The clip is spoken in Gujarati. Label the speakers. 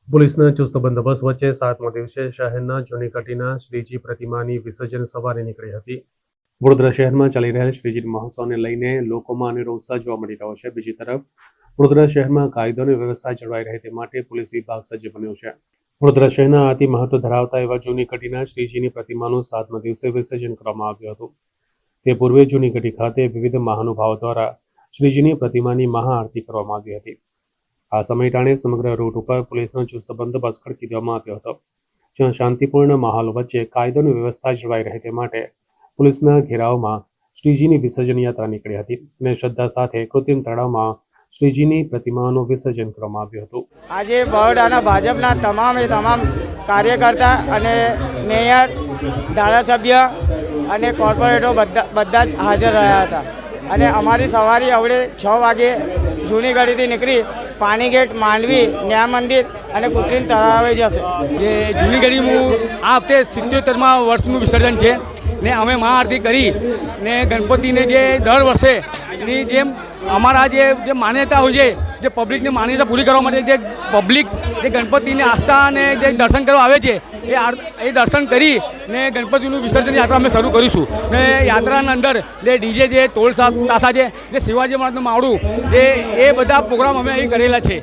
Speaker 1: પોલીસના ચુસ્ત બંદોબસ્ત વચ્ચે 7મા દિવસે શહેરના જૂની કટીના શ્રીજી પ્રતિમાની વિસર્જન સવારે નીકળી હતી। વડોદરા શહેરમાં ચાલી રહેલ શ્રીજી મહોત્સવને લઈને લોકોમાં અનેરો ઉત્સાહ જોવા મળી રહ્યો છે। બીજી તરફ વડોદરા શહેરમાં કાયદો અને વ્યવસ્થા જળવાઈ રહે તે માટે પોલીસ વિભાગ સજ્જ બન્યો છે। વડોદરા શહેરના અતિ મહત્વ ધરાવતા એવા જૂની કટીના શ્રીજીની પ્રતિમાનું 7મા દિવસે વિસર્જન કરવામાં આવ્યું હતું। તે પૂર્વે જૂની કટી ખાતે વિવિધ મહાનુભાવો દ્વારા શ્રીજીની પ્રતિમાની મહાઆરતી કરવામાં આવી હતી। આ સમય ટાણે સમગ્ર રૂટ ઉપર પોલીસનો ચુસ્ત બંદોબસ્ત ખડકી દેવામાં આવ્યો હતો, જ્યાં શાંતિપૂર્ણ માહોલ વચ્ચે કાયદો અને વ્યવસ્થા જળવાઈ રહે તે માટે પોલીસના ઘેરાવમાં શ્રીજીની વિસર્જન યાત્રા નીકળી હતી અને શ્રદ્ધા સાથે કૃત્રિમ તળાવમાં શ્રીજીની પ્રતિમાનું વિસર્જન કરવામાં આવ્યું હતું।
Speaker 2: આજે બરોડાના ભાજપના તમામ કાર્યકર્તા અને મેયર, ધારાસભ્ય અને કોર્પોરેટરો બધા જ હાજર રહ્યા હતા અને અમારી સવારી હવે 6 વાગે જૂની ગઢીથી નીકળી પાણીગેટ, માંડવી, ન્યાય મંદિર અને કૃત્રિમ તળાવે જશે।
Speaker 3: જે જૂની ગઢીનું આ વખતે 77મા વર્ષનું વિસર્જન છે ને અમે મહાઆરતી કરી ને ગણપતિને જે દર વર્ષેની જેમ અમારા જે માન્યતા હોય છે, જે પબ્લિકની માન્યતા પૂરી કરવા માટે જે પબ્લિક જે ગણપતિની આસ્થા અને જે દર્શન કરવા આવે છે એ દર્શન કરી ને ગણપતિનું વિસર્જન યાત્રા અમે શરૂ કરીશું। ને યાત્રાના અંદર જે ડીજે, જે ટોલ તાસા છે, જે શિવાજી મહારાજનું માવડું, એ બધા પ્રોગ્રામ અમે અહીં કરેલા છે।